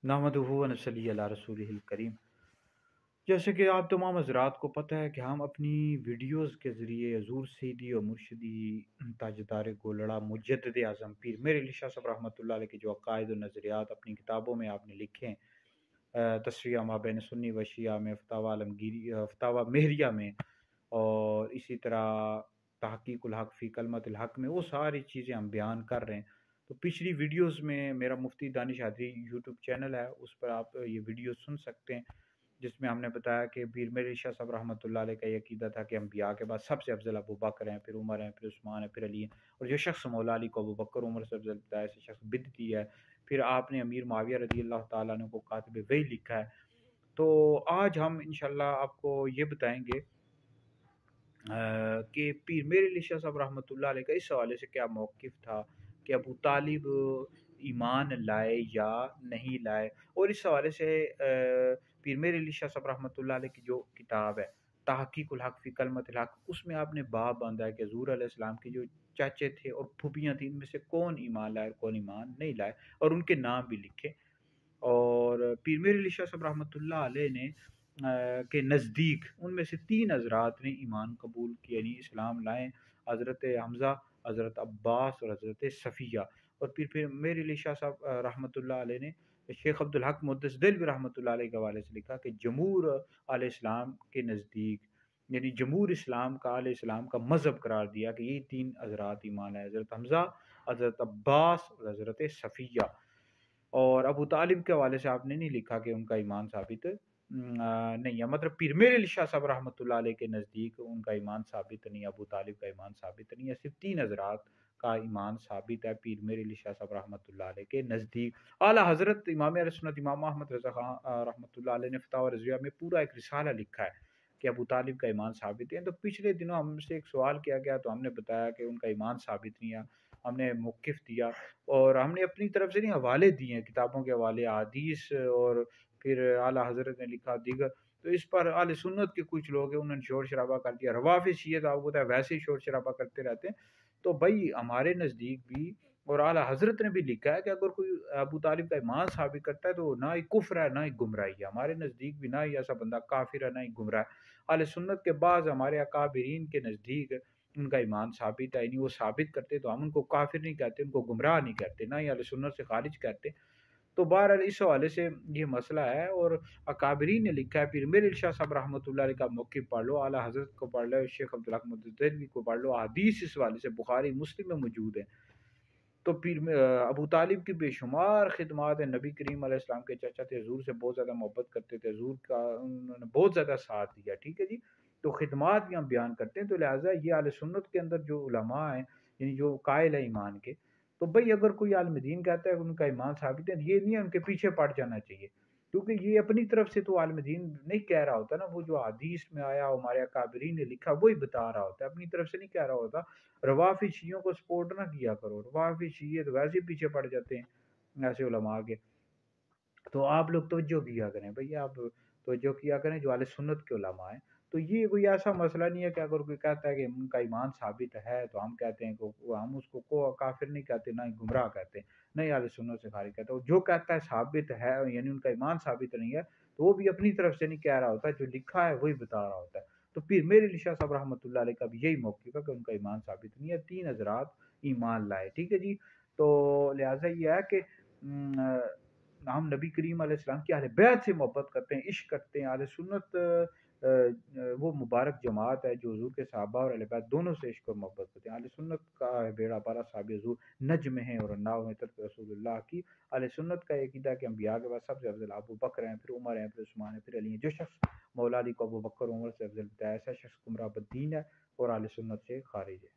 नहमदुहु व नसल्ली अला रसूलिहिल करीम। जैसे कि आप तमाम हज़रात को पता है कि हम अपनी वीडियोस के ज़रिए हज़ूर सैयदी और मुर्शिदी ताजदार गोलड़ा मुजद्दिद आज़म पीर मेरे अली शाह साहब रहमतुल्लाह अलैह के जो अक़ाइद और नज़रियात अपनी किताबों में आपने लिखे हैं, तस्रिया माबैन सुन्नी व शिया में, फ़तावा आलमगीरी, फ़तावा महरिया में, और इसी तरह तहक़ीक़ुल हक़ फ़ी कलमतिल हक़ में, वो सारी चीज़ें हम बयान कर रहे हैं। तो पिछली वीडियोस में मेरा मुफ्ती दानिश हादरी यूट्यूब चैनल है, उस पर आप ये वीडियो सुन सकते हैं, जिसमें हमने बताया कि पीर मेरे शाह साहब रहमतुल्लाह अलैह का ये अक़ीदा था कि अंबिया के बाद सबसे अफ़ज़ल अबू बकर हैं, फिर उमर हैं, फिर उस्मान है, फिर अली हैं, और जो शख्स मौला अली को अबू बकर उमर से अफ़ज़ल बताया, ऐसे शख्स बिदअती है। फिर आपने अमीर मुआविया रज़ी अल्लाह ताला अन्हु को कातिब वही लिखा है। तो आज हम इंशाअल्लाह आपको ये बताएंगे कि पीर मेरे अली शाह साहब रहमतुल्लाह अलैह का इस हवाले से क्या मौक़िफ़ था कि अबू तालिब ईमान लाए या नहीं लाए। और इस हवाले से पीर मेरे अली शाह साहब रहमतुल्लाह अलैह की जो किताब है तहक़ीक़ुल हक़ फ़ी कलमतिल हक़, उसमें आपने बाब बांधा है कि हुज़ूर अलैहिस्सलाम के जो चाचे थे और फूफियाँ थीं, इनमें से कौन ईमान लाए और कौन ईमान नहीं लाए, और उनके नाम भी लिखे। और पीर मेरे अली शाह साहब रहमतुल्लाह अलैह ने के नज़दीक उनमें से 3 हज़रात ने ईमान कबूल किया, यानी इस्लाम लाए, हज़रत हमज़ा, हज़रत अब्बास और हज़रत सफ़िया। और फिर मेरे अली शाह साहब रहमतुल्लाह अलैह ने शेख अब्दुल हक मुद्दस दिल्वी रहमतुल्लाह अलैह के हवाले से लिखा कि जमहूर आले इस्लाम के नज़दीक, यानी जमहूर इस्लाम का आले इस्लाम का मज़हब करार दिया कि ये 3 हज़रात ईमान लाए, हज़रत हमज़ा, हज़रत अब्बास और हज़रत सफ़िया। और अबू तालिब के हवाले से आपने नहीं लिखा कि उनका ईमान साबित नहीं है, मतलब पीर मेरे अली शाह साहब रहमतुल्लाह अलैह के नज़दीक उनका ईमान साबित नहीं है, अबू तालिब का ईमान साबित नहीं है, सिर्फ 3 हज़रात का ईमान साबित है पीर मेरे अली शाह साहब रहमतुल्लाह अलैह के नज़दीक। आला हज़रत इमाम अहले सुन्नत इमाम अहमद रज़ा खां रहमतुल्लाह अलैह ने फ़तावा रज़िया में पूरा एक रिसाला लिखा है कि अबू तालिब का ईमान साबित है। तो पिछले दिनों हमसे एक सवाल किया गया, तो हमने बताया कि उनका ईमान साबित नहीं है, हमने मौक़िफ़ दिया, और हमने अपनी तरफ से नहीं हवाले दिए हैं, किताबों के हवाले, हदीस, और फिर आला हज़रत ने लिखा दीगर। तो इस पर अहले सुन्नत के कुछ लोग हैं, उन्होंने शोर शराबा कर दिया। रवाफ़िज़ शिय्या तो आपको पता है वैसे ही शोर शराबा करते रहते हैं। तो भाई हमारे नज़दीक भी और आला हज़रत ने भी लिखा है कि अगर कोई अबू तालिब का ईमान साबित करता है तो ना ही कुफ़्र है ना ही गुमराही है। हमारे नज़दीक भी ना ही ऐसा बंदा काफ़िर है ना ही गुमराह है। अहले सुन्नत के बाज़ हमारे अकाबिरीन के नज़दीक उनका ईमान साबित है, यानी वो साबित करते तो हम उनको काफ़िर नहीं कहते, उनको गुमराह नहीं कहते, ना ही अहले सुन्नत से खारिज कहते। तो बहरहाल इस हवाले से ये मसला है, और अकाबरीन ने लिखा है, पीर मेरे शाह साहब रहमतुल्लाह अलैह का मौक़िफ़ पढ़ लो, आला हज़रत को पढ़ लो, शेख अब्दुल हक मुद्दस दिल्वी को पढ़ लो, हदीस इस हवाले से बुखारी मुस्लिम में मौजूद है। तो पीर अबू तालिब की बेशुमार खिदमात है, नबी करीम अलैहिस्सलाम के चाचा थे, हुज़ूर से बहुत ज़्यादा मोहब्बत करते थे, हुज़ूर का उन्होंने बहुत ज़्यादा साथ दिया, ठीक है जी। तो खिदमात भी हम बयान करते हैं, तो लिहाज़ा ये अहले सुन्नत के अंदर जो उलमा हैं, यानी जो कायल है ईमान के, तो भाई अगर कोई आलिम दीन कहता है कि उनका ईमान साबित है, ये नहीं है उनके पीछे पड़ जाना चाहिए, क्योंकि ये अपनी तरफ से तो आलिम दीन नहीं कह रहा होता ना, वो जो हदीस में आया, हमारे अकाबरीन ने लिखा, वही बता रहा होता है, अपनी तरफ से नहीं कह रहा होता। रवाफ़ी शियों को सपोर्ट ना किया करो, रवाफ़ी शिये तो वैसे ही पीछे पड़ जाते हैं ऐसे उलमा के। तो आप लोग तवज्जो किया करें भैया, आप तवज्जो किया करें जो अहले सुन्नत के उलमा हैं। तो ये कोई ऐसा मसला नहीं है कि अगर कोई कहता है कि उनका ईमान साबित है, तो हम कहते हैं कि हम उसको को काफ़िर नहीं कहते, ना ही गुमराह कहते, नहीं अहले सुन्नत से खारिज कहते। और जो कहता है साबित है, यानी उनका ईमान साबित नहीं है, तो वो भी अपनी तरफ से नहीं कह रहा होता, जो लिखा है वही बता रहा होता है। तो पीर मेरे अली शाह साहब रहमतुल्लाह अलैह का भी यही मौक़िफ़ है कि उनका ईमान साबित नहीं है, 3 हज़रात ईमान लाए, ठीक है जी। तो लिहाज़ा ये है कि हम नबी करीम अलैहिस्सलाम की अहले बैत से मोहब्बत करते हैं, इश्क करते हैं। अहले सुन्नत वो मुबारक जमात है जो हुज़ूर के सहाबा और अहले बैत दोनों से इश्क और मोहब्बत करते हैं। अहले सुन्नत का बेड़ा पारा साहब हुज़ूर नज्म हैं और नाव हैं तरफ़ रसूलुल्लाह की। अहले सुन्नत का ये अक़ीदा है कि अंबिया के बाद सबसे अफ़ज़ल अबू बकर हैं, फिर उमर हैं, फिर उस्मान हैं, फिर अली हैं। जो शख्स मौला अली को अबू बकर उमर से अफ़ज़ल बताया, ऐसा शख्स गुमराह बद्दीन है और अहले सुन्नत से खारिज है।